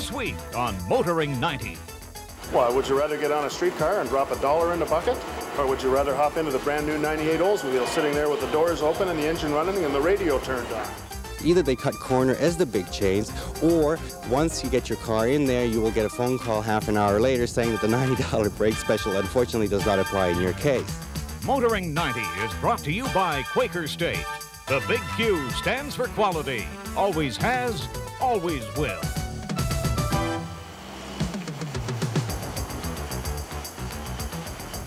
this week on Motoring 90. Well, would you rather get on a streetcar and drop $1 in the bucket? Or would you rather hop into the brand new 98 Oldsmobile sitting there with the doors open and the engine running and the radio turned on? Either they cut corner as the big chains, or once you get your car in there, you will get a phone call half an hour later saying that the $90 brake special unfortunately does not apply in your case. Motoring 90 is brought to you by Quaker State. The big Q stands for quality. Always has, always will.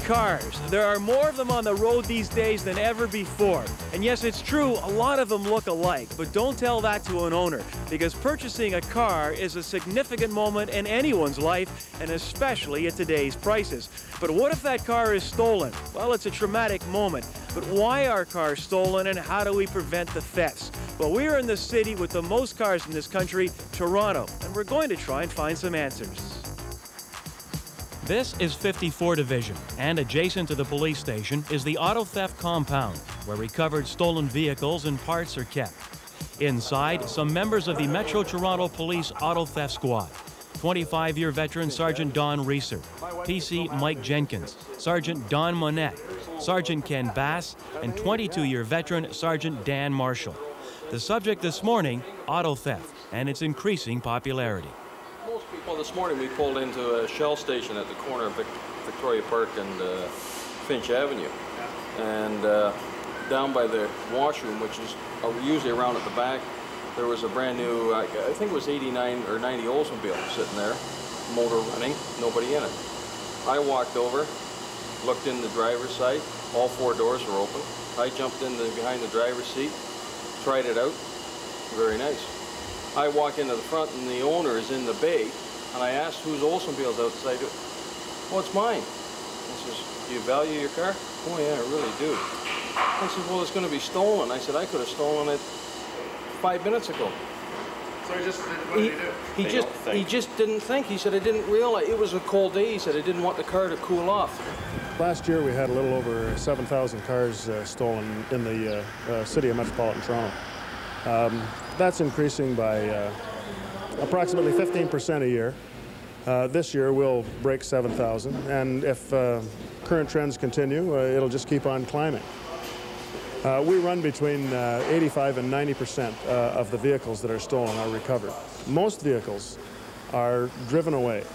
Cars. There are more of them on the road these days than ever before. And yes, it's true, a lot of them look alike, but don't tell that to an owner, because purchasing a car is a significant moment in anyone's life, and especially at today's prices. But what if that car is stolen? Well, it's a traumatic moment. But why are cars stolen, and how do we prevent the thefts? Well, we're in the city with the most cars in this country, Toronto, and we're going to try and find some answers. This is 54 Division, and adjacent to the police station is the auto theft compound, where recovered stolen vehicles and parts are kept. Inside, some members of the Metro Toronto Police Auto Theft Squad. 25-year veteran Sergeant Don Reeser, PC Mike Jenkins, Sergeant Don Monette, Sergeant Ken Bass, and 22-year veteran Sergeant Dan Marshall. The subject this morning, auto theft, and its increasing popularity. Well, this morning we pulled into a Shell station at the corner of Victoria Park and Finch Avenue. And down by the washroom, which is usually around at the back, there was a brand new, I think it was 89 or 90 Oldsmobile sitting there, motor running, nobody in it. I walked over, looked in the driver's side, all 4 doors were open. I jumped in behind the driver's seat, tried it out, very nice. I walk into the front and the owner is in the bay, and I asked whose Oldsmobile's outside. Oh, it's mine. I says, do you value your car? Oh yeah, I really do. I said, well, it's going to be stolen. I said, I could have stolen it 5 minutes ago. So what did he do? He just didn't think. He said, I didn't realize. It was a cold day. He said, I didn't want the car to cool off. Last year we had a little over 7,000 cars stolen in the city of Metropolitan Toronto. That's increasing by approximately 15% a year. This year we'll break 7,000, and if current trends continue, it'll just keep on climbing. We run between 85 and 90% of the vehicles that are stolen are recovered. Most vehicles are driven away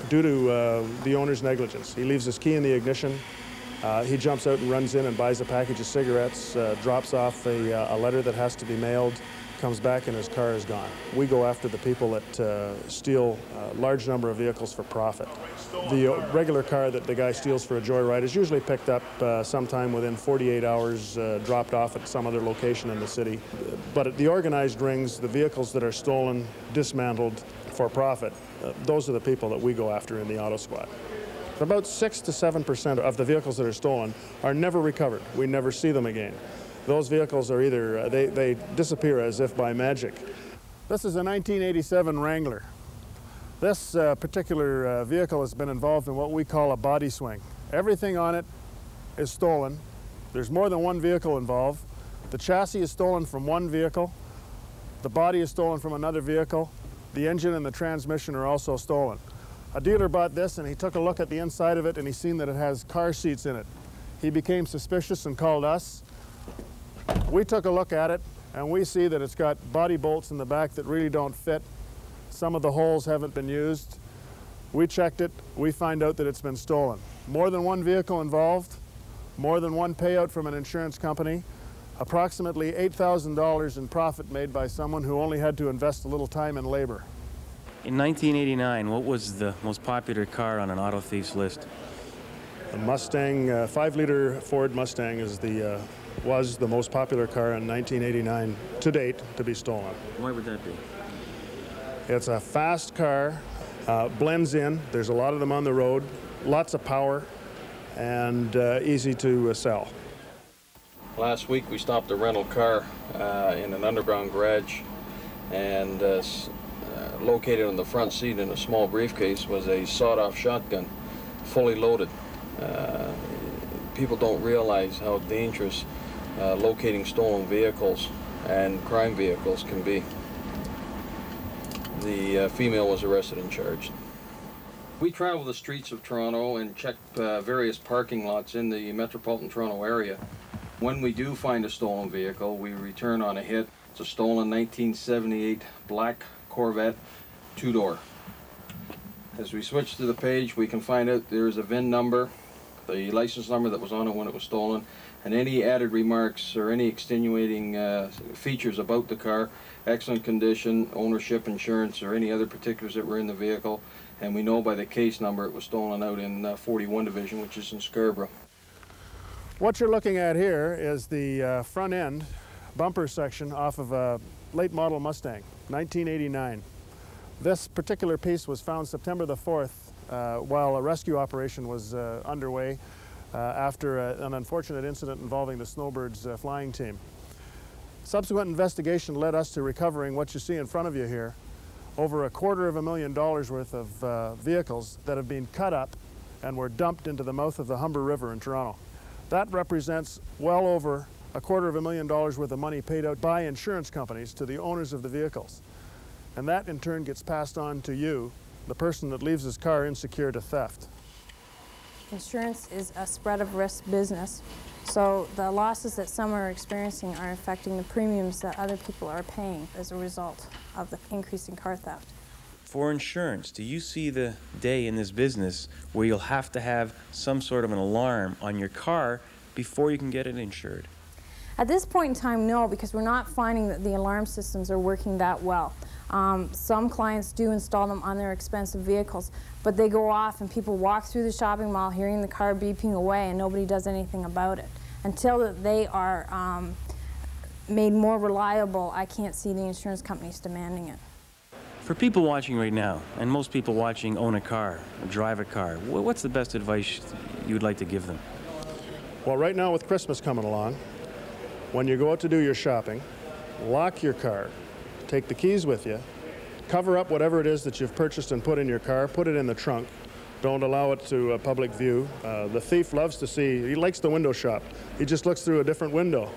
due to the owner's negligence. He leaves his key in the ignition, he jumps out and runs in and buys a package of cigarettes, drops off a letter that has to be mailed, comes back and his car is gone. We go after the people that steal a large number of vehicles for profit. The regular car that the guy steals for a joyride is usually picked up sometime within 48 hours, dropped off at some other location in the city. But at the organized rings, the vehicles that are stolen, dismantled for profit, those are the people that we go after in the auto squad. About 6 to 7% of the vehicles that are stolen are never recovered. We never see them again. Those vehicles are either, they disappear as if by magic. This is a 1987 Wrangler. This particular vehicle has been involved in what we call a body swing. Everything on it is stolen. There's more than one vehicle involved. The chassis is stolen from one vehicle. The body is stolen from another vehicle. The engine and the transmission are also stolen. A dealer bought this and he took a look at the inside of it and he seen that it has car seats in it. He became suspicious and called us. We took a look at it and we see that it's got body bolts in the back that really don't fit. Some of the holes haven't been used. We checked it, we find out that it's been stolen. More than one vehicle involved, more than one payout from an insurance company, approximately $8,000 in profit made by someone who only had to invest a little time and labor. In 1989, what was the most popular car on an auto thief's list? A Mustang, 5-liter Ford Mustang was the most popular car in 1989 to date to be stolen. Why would that be? It's a fast car, blends in. There's a lot of them on the road, lots of power, and easy to sell. Last week we stopped a rental car in an underground garage, and located on the front seat in a small briefcase was a sawed-off shotgun, fully loaded. People don't realize how dangerous locating stolen vehicles and crime vehicles can be. the female was arrested and charged. We travel the streets of Toronto and check various parking lots in the metropolitan Toronto area. When we do find a stolen vehicle, we return on a hit. It's a stolen 1978 black Corvette two-door. As we switch to the page, we can find out there's a VIN number, the license number that was on it when it was stolen, and any added remarks or any extenuating features about the car, excellent condition, ownership, insurance, or any other particulars that were in the vehicle. And we know by the case number it was stolen out in 41 Division, which is in Scarborough. What you're looking at here is the front end bumper section off of a late model Mustang, 1989. This particular piece was found September the 4th while a rescue operation was underway after an unfortunate incident involving the Snowbirds flying team. Subsequent investigation led us to recovering what you see in front of you here, over $250,000 worth of vehicles that have been cut up and were dumped into the mouth of the Humber River in Toronto. That represents well over $250,000 worth of money paid out by insurance companies to the owners of the vehicles. And that in turn gets passed on to you, the person that leaves his car insecure to theft. Insurance is a spread of risk business, so the losses that some are experiencing are affecting the premiums that other people are paying as a result of the increase in car theft. For insurance, do you see the day in this business where you'll have to have some sort of an alarm on your car before you can get it insured? At this point in time, no, because we're not finding that the alarm systems are working that well. Some clients do install them on their expensive vehicles, but they go off and people walk through the shopping mall hearing the car beeping away and nobody does anything about it. Until they are made more reliable, I can't see the insurance companies demanding it. For people watching right now, and most people watching own a car or drive a car, what's the best advice you would like to give them? Well, right now with Christmas coming along, when you go out to do your shopping, lock your car, take the keys with you, cover up whatever it is that you've purchased and put in your car, put it in the trunk. Don't allow it to public view. The thief loves to see, he likes the window shop. He just looks through a different window.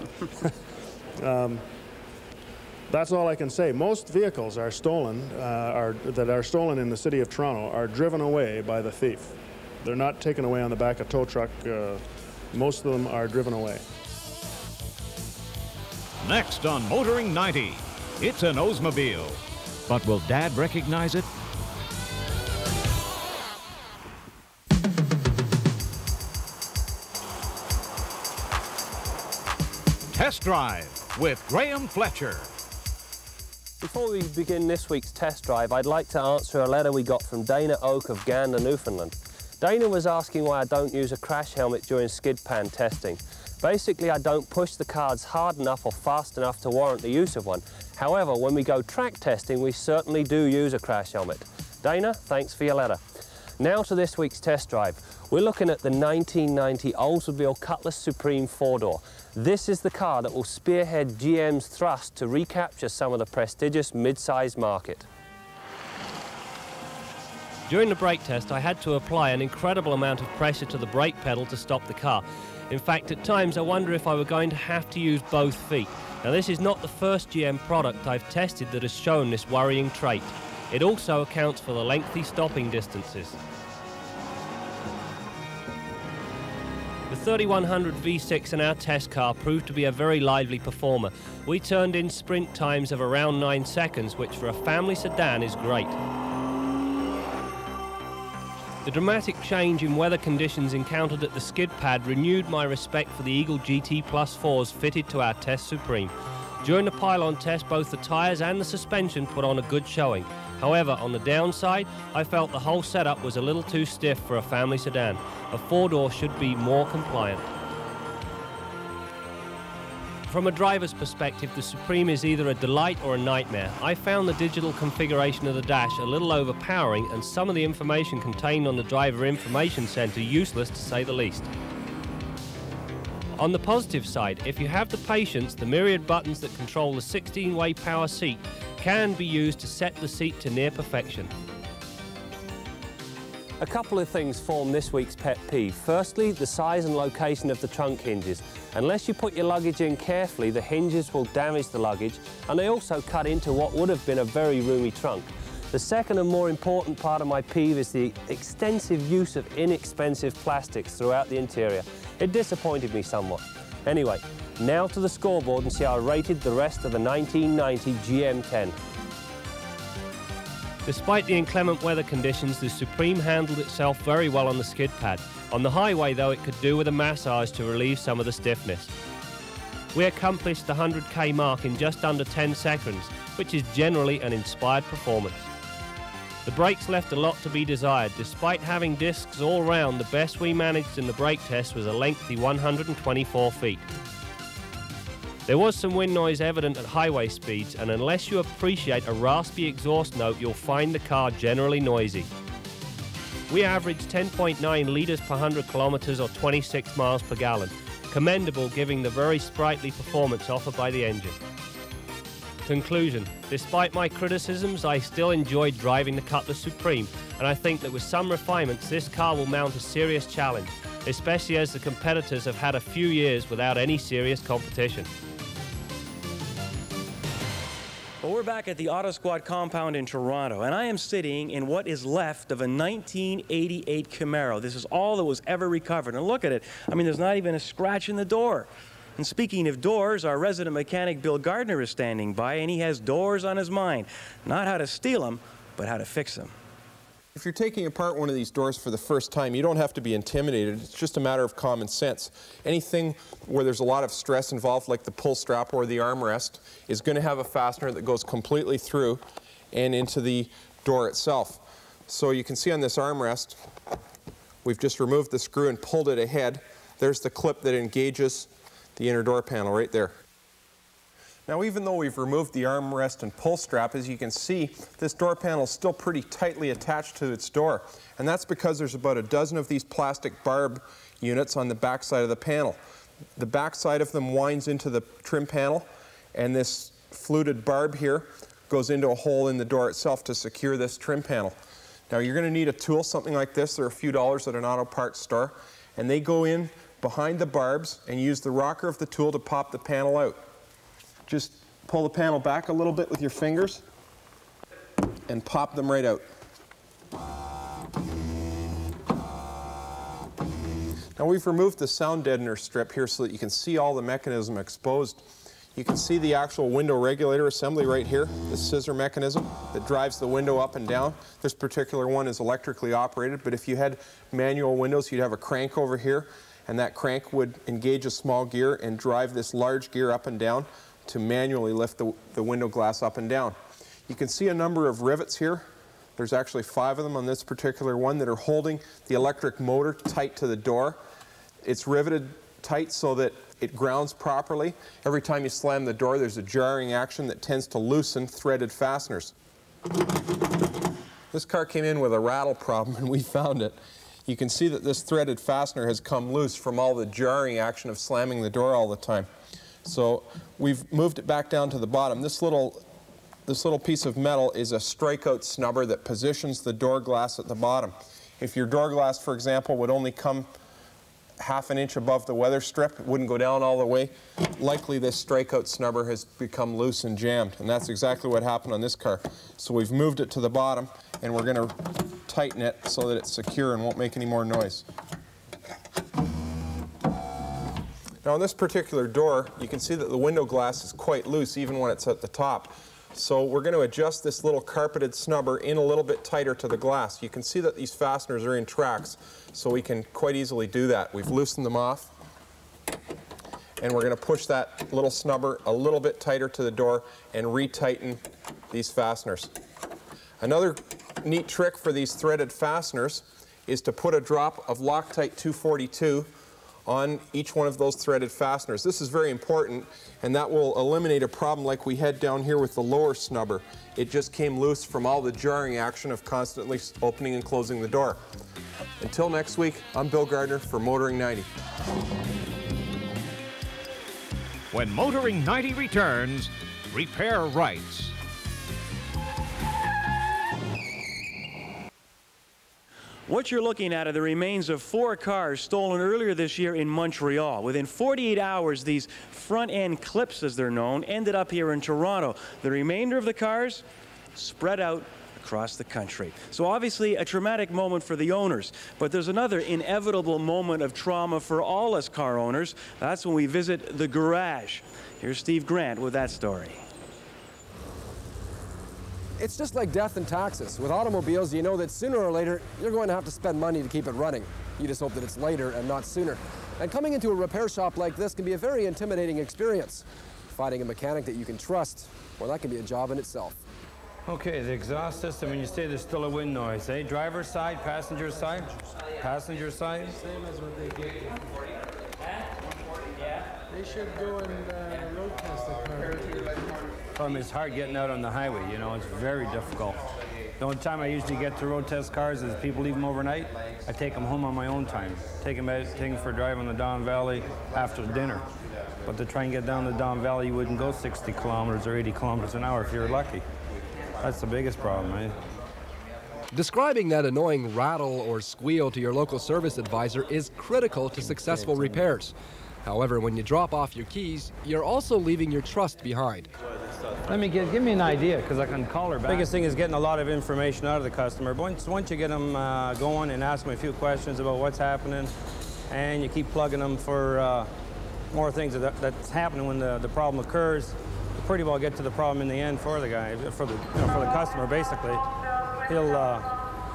That's all I can say. Most vehicles are stolen, that are stolen in the city of Toronto are driven away by the thief. They're not taken away on the back of a tow truck. Most of them are driven away. Next on Motoring 90, it's an Oldsmobile. But will Dad recognize it? Test Drive with Graham Fletcher. Before we begin this week's test drive, I'd like to answer a letter we got from Dana Oak of Gardiner, Newfoundland. Dana was asking why I don't use a crash helmet during skid pan testing. Basically, I don't push the cards hard enough or fast enough to warrant the use of one. However, when we go track testing, we certainly do use a crash helmet. Dana, thanks for your letter. Now to this week's test drive. We're looking at the 1990 Oldsmobile Cutlass Supreme 4-door. This is the car that will spearhead GM's thrust to recapture some of the prestigious mid-size market. During the brake test, I had to apply an incredible amount of pressure to the brake pedal to stop the car. In fact, at times I wonder if I were going to have to use both feet. Now, this is not the first GM product I've tested that has shown this worrying trait. It also accounts for the lengthy stopping distances. The 3100 V6 in our test car proved to be a very lively performer. We turned in sprint times of around 9 seconds, which for a family sedan is great. The dramatic change in weather conditions encountered at the skid pad renewed my respect for the Eagle GT Plus 4s fitted to our Test Supreme. During the pylon test, both the tyres and the suspension put on a good showing. However, on the downside, I felt the whole setup was a little too stiff for a family sedan. A 4-door should be more compliant. From a driver's perspective, the Supreme is either a delight or a nightmare. I found the digital configuration of the dash a little overpowering and some of the information contained on the Driver Information Centre useless to say the least. On the positive side, if you have the patience, the myriad buttons that control the 16-way power seat can be used to set the seat to near perfection. A couple of things form this week's pet peeve. Firstly, the size and location of the trunk hinges. Unless you put your luggage in carefully, the hinges will damage the luggage, and they also cut into what would have been a very roomy trunk. The second and more important part of my peeve is the extensive use of inexpensive plastics throughout the interior. It disappointed me somewhat. Anyway, now to the scoreboard and see how I rated the rest of the 1990 GM10. Despite the inclement weather conditions, the Supreme handled itself very well on the skid pad. On the highway, though, it could do with a massage to relieve some of the stiffness. We accomplished the 100k mark in just under 10 seconds, which is generally an inspired performance. The brakes left a lot to be desired. Despite having discs all round, the best we managed in the brake test was a lengthy 124 feet. There was some wind noise evident at highway speeds, and unless you appreciate a raspy exhaust note, you'll find the car generally noisy. We averaged 10.9 litres per 100 kilometres or 26 miles per gallon, commendable given the very sprightly performance offered by the engine. Conclusion: despite my criticisms, I still enjoyed driving the Cutlass Supreme, and I think that with some refinements this car will mount a serious challenge, especially as the competitors have had a few years without any serious competition. Well, we're back at the Auto Squad compound in Toronto, and I am sitting in what is left of a 1988 Camaro. This is all that was ever recovered, and look at it. I mean, there's not even a scratch in the door. And speaking of doors, our resident mechanic Bill Gardiner is standing by, and he has doors on his mind. Not how to steal them, but how to fix them. If you're taking apart one of these doors for the first time, you don't have to be intimidated. It's just a matter of common sense. Anything where there's a lot of stress involved, like the pull strap or the armrest, is going to have a fastener that goes completely through and into the door itself. So you can see on this armrest, we've just removed the screw and pulled it ahead. There's the clip that engages the inner door panel right there. Now, even though we've removed the armrest and pull strap, as you can see, this door panel is still pretty tightly attached to its door. And that's because there's about a dozen of these plastic barb units on the back side of the panel. The back side of them winds into the trim panel, and this fluted barb here goes into a hole in the door itself to secure this trim panel. Now, you're going to need a tool, something like this. They're a few dollars at an auto parts store, and they go in behind the barbs and use the rocker of the tool to pop the panel out. Just pull the panel back a little bit with your fingers and pop them right out. Now, we've removed the sound deadener strip here so that you can see all the mechanism exposed. You can see the actual window regulator assembly right here, the scissor mechanism that drives the window up and down. This particular one is electrically operated, but if you had manual windows, you'd have a crank over here, and that crank would engage a small gear and drive this large gear up and down to manually lift the window glass up and down. You can see a number of rivets here. There's actually 5 of them on this particular one that are holding the electric motor tight to the door. It's riveted tight so that it grounds properly. Every time you slam the door, there's a jarring action that tends to loosen threaded fasteners. This car came in with a rattle problem, and we found it. You can see that this threaded fastener has come loose from all the jarring action of slamming the door all the time. So we've moved it back down to the bottom. This little piece of metal is a strikeout snubber that positions the door glass at the bottom. If your door glass, for example, would only come ½ inch above the weather strip, it wouldn't go down all the way, likely this strikeout snubber has become loose and jammed, and that's exactly what happened on this car. So we've moved it to the bottom, and we're going to tighten it so that it's secure and won't make any more noise. Now, on this particular door, you can see that the window glass is quite loose even when it's at the top. So we're going to adjust this little carpeted snubber in a little bit tighter to the glass. You can see that these fasteners are in tracks, so we can quite easily do that. We've loosened them off, and we're going to push that little snubber a little bit tighter to the door and retighten these fasteners. Another neat trick for these threaded fasteners is to put a drop of Loctite 242 on each one of those threaded fasteners. This is very important, and that will eliminate a problem like we had down here with the lower snubber. It just came loose from all the jarring action of constantly opening and closing the door. Until next week, I'm Bill Gardiner for Motoring 90. When Motoring 90 returns, repair rights. What you're looking at are the remains of 4 cars stolen earlier this year in Montreal. Within 48 hours, these front-end clips, as they're known, ended up here in Toronto. The remainder of the cars spread out across the country. So obviously a traumatic moment for the owners, but there's another inevitable moment of trauma for all us car owners. That's when we visit the garage. Here's Steve Grant with that story. It's just like death and taxes. With automobiles, you know that sooner or later, you're going to have to spend money to keep it running. You just hope that it's later and not sooner. And coming into a repair shop like this can be a very intimidating experience. Finding a mechanic that you can trust, well, that can be a job in itself. Okay, the exhaust system, when you say there's still a wind noise, eh? Driver's side, passenger side? Passenger side? Same as what they did. They should go and road test the car. It's hard getting out on the highway, you know, it's very difficult. The only time I usually get to road test cars is people leave them overnight. I take them home on my own time. Take them out, take them for a drive on the Don Valley after dinner. But to try and get down the Don Valley, you wouldn't go 60 kilometers or 80 kilometers an hour if you were lucky. That's the biggest problem, eh? Describing that annoying rattle or squeal to your local service advisor is critical to successful repairs. However, when you drop off your keys, you're also leaving your trust behind. Give me an idea, because I can call her back. Biggest thing is getting a lot of information out of the customer. But once you get them going and ask them a few questions about what's happening, and you keep plugging them for more things that's happening when the problem occurs, you pretty well get to the problem in the end for the guy, for the customer. Basically,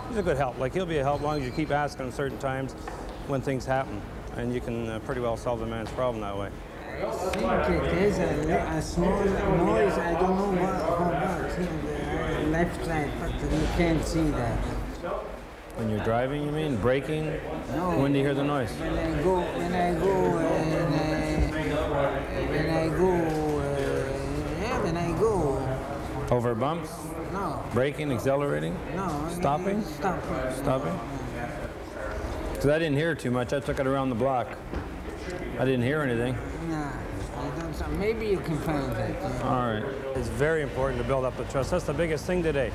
he's a good help. Like, he'll be a help as long as you keep asking him certain times when things happen, and you can pretty well solve the man's problem that way. I think there's a small noise. I don't know what in the left side, but you can't see that. When you're driving, you mean? Braking? No. When do you hear the noise? When I go. Over bumps? No. Braking, accelerating? No. Stopping? Stopping? Because I didn't hear too much. I took it around the block. I didn't hear anything. Nah, I don't. So maybe you can find that. Yeah. All right. It's very important to build up the trust. That's the biggest thing today.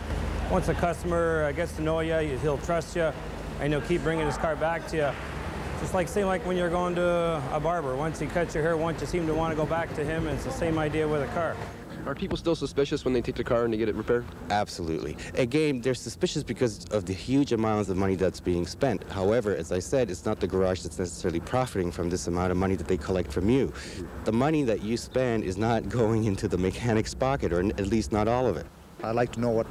Once a customer gets to know you, he'll trust you, and he'll keep bringing his car back to you. Just like when you're going to a barber. Once he cuts your hair once, you seem to want to go back to him, and it's the same idea with a car. Are people still suspicious when they take the car and they get it repaired? Absolutely. Again, they're suspicious because of the huge amounts of money that's being spent. However, as I said, it's not the garage that's necessarily profiting from this amount of money that they collect from you. The money that you spend is not going into the mechanic's pocket, or at least not all of it. I like to know what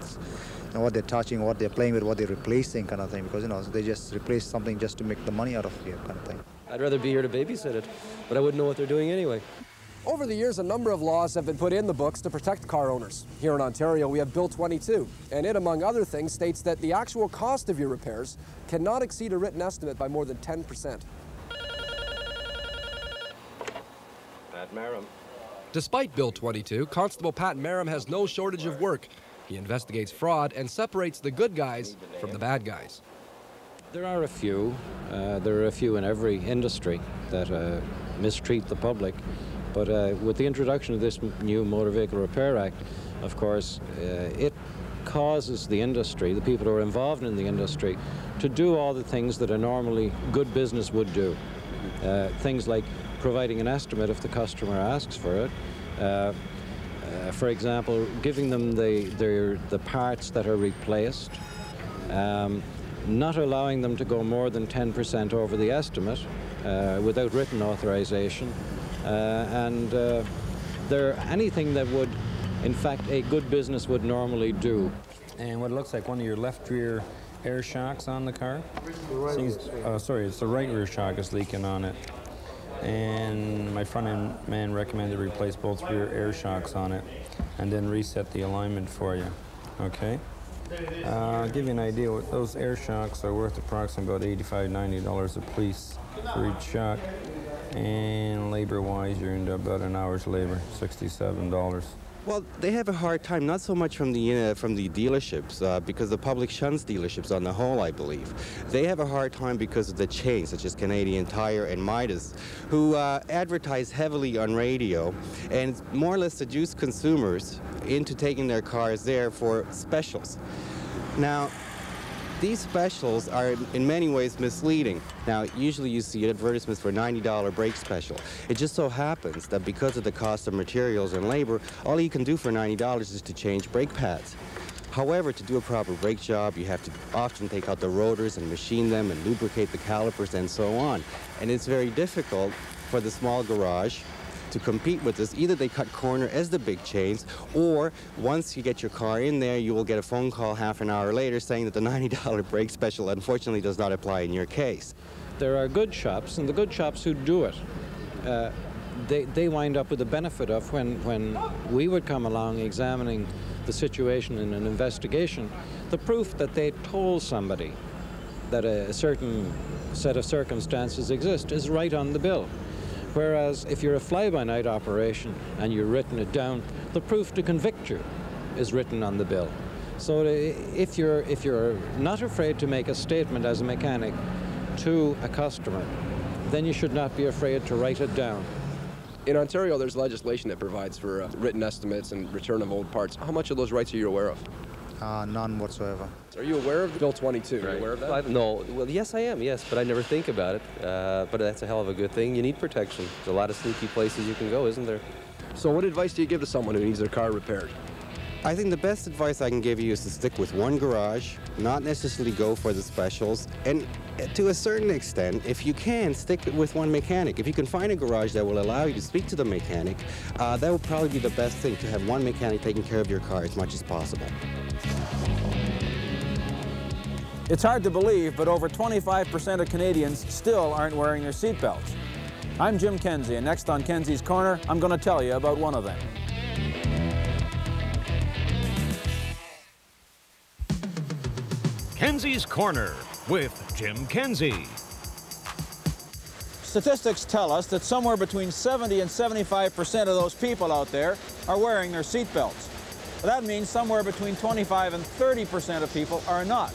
they're touching, what they're playing with, what they're replacing, kind of thing, because they just replace something just to make the money out of it, kind of thing. I'd rather be here to babysit it, but I wouldn't know what they're doing anyway. Over the years, a number of laws have been put in the books to protect car owners. Here in Ontario, we have Bill 22, and it, among other things, states that the actual cost of your repairs cannot exceed a written estimate by more than 10%. Pat Merrim. Despite Bill 22, Constable Pat Merrim has no shortage of work. He investigates fraud and separates the good guys from the bad guys. There are a few. There are a few in every industry that mistreat the public. But with the introduction of this new Motor Vehicle Repair Act, of course, it causes the industry, the people who are involved in the industry, to do all the things that a normally good business would do. Things like providing an estimate if the customer asks for it. For example, giving them the parts that are replaced, not allowing them to go more than 10% over the estimate without written authorization, and anything that would, in fact, a good business would normally do. And what it looks like, one of your left rear air shocks on the car. Sorry, it's the right rear shock is leaking on it. And my front end man recommended replace both rear air shocks on it and then reset the alignment for you. Okay? I'll give you an idea. Those air shocks are worth approximately about $85, $90 a piece for each shock. And labor-wise, you're into about an hour's labor, $67. Well, they have a hard time, not so much from the dealerships, because the public shuns dealerships on the whole, I believe. They have a hard time because of the chains, such as Canadian Tire and Midas, who advertise heavily on radio and more or less seduce consumers into taking their cars there for specials. Now, these specials are in many ways misleading. Now, usually you see advertisements for a $90 brake special. It just so happens that because of the cost of materials and labor, all you can do for $90 is to change brake pads. However, to do a proper brake job, you have to often take out the rotors and machine them and lubricate the calipers and so on. And it's very difficult for the small garage to compete with this. Either they cut corner as the big chains, or once you get your car in there, you will get a phone call half an hour later saying that the $90 brake special unfortunately does not apply in your case. There are good shops, and the good shops who do it, they wind up with the benefit of when we would come along examining the situation in an investigation, the proof that they told somebody that a certain set of circumstances exist is right on the bill. Whereas if you're a fly-by-night operation and you've written it down, the proof to convict you is written on the bill. So if you're not afraid to make a statement as a mechanic to a customer, then you should not be afraid to write it down. In Ontario, there's legislation that provides for written estimates and return of old parts. How much of those rights are you aware of? None whatsoever. Are you aware of Bill 22? Are you aware of that? No. Well, yes, I am, yes, but I never think about it. But that's a hell of a good thing. You need protection. There's a lot of sneaky places you can go, isn't there? So what advice do you give to someone who needs their car repaired? I think the best advice I can give you is to stick with one garage, not necessarily go for the specials, and to a certain extent, if you can, stick with one mechanic. If you can find a garage that will allow you to speak to the mechanic, that will probably be the best thing, to have one mechanic taking care of your car as much as possible. It's hard to believe, but over 25% of Canadians still aren't wearing their seatbelts. I'm Jim Kenzie, and next on Kenzie's Corner, I'm going to tell you about one of them. Kenzie's Corner with Jim Kenzie. Statistics tell us that somewhere between 70 and 75% of those people out there are wearing their seatbelts. That means somewhere between 25 and 30% of people are not.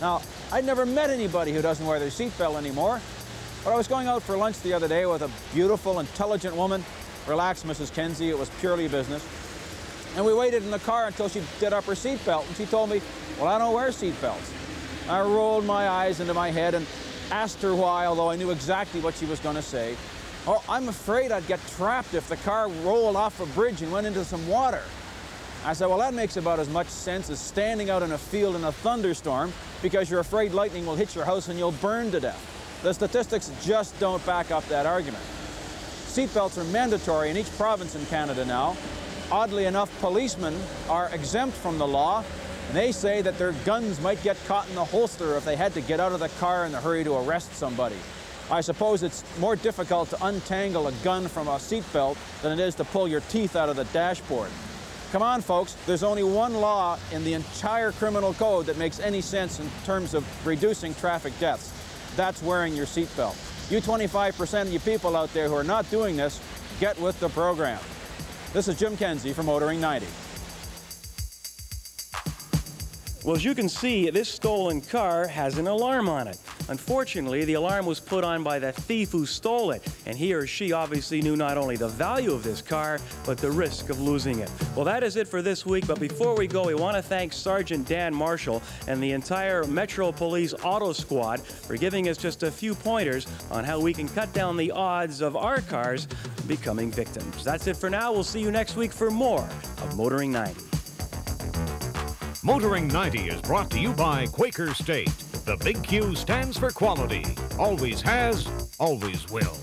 Now, I'd never met anybody who doesn't wear their seatbelt anymore, but I was going out for lunch the other day with a beautiful, intelligent woman. Relax, Mrs. Kenzie, it was purely business. And we waited in the car until she did up her seatbelt, and she told me, well, I don't wear seatbelts. I rolled my eyes into my head and asked her why, although I knew exactly what she was going to say. Oh, I'm afraid I'd get trapped if the car rolled off a bridge and went into some water. I said, well, that makes about as much sense as standing out in a field in a thunderstorm because you're afraid lightning will hit your house and you'll burn to death. The statistics just don't back up that argument. Seatbelts are mandatory in each province in Canada now. Oddly enough, policemen are exempt from the law, and they say that their guns might get caught in the holster if they had to get out of the car in a hurry to arrest somebody. I suppose it's more difficult to untangle a gun from a seatbelt than it is to pull your teeth out of the dashboard. Come on, folks, there's only one law in the entire criminal code that makes any sense in terms of reducing traffic deaths. That's wearing your seatbelt. You 25% of you people out there who are not doing this, get with the program. This is Jim Kenzie for Motoring 90. Well, as you can see, this stolen car has an alarm on it. Unfortunately, the alarm was put on by the thief who stole it, and he or she obviously knew not only the value of this car, but the risk of losing it. Well, that is it for this week, but before we go, we want to thank Sergeant Dan Marshall and the entire Metro Police Auto Squad for giving us just a few pointers on how we can cut down the odds of our cars becoming victims. That's it for now. We'll see you next week for more of Motoring 90. Motoring 90 is brought to you by Quaker State. The big Q stands for quality. Always has, always will.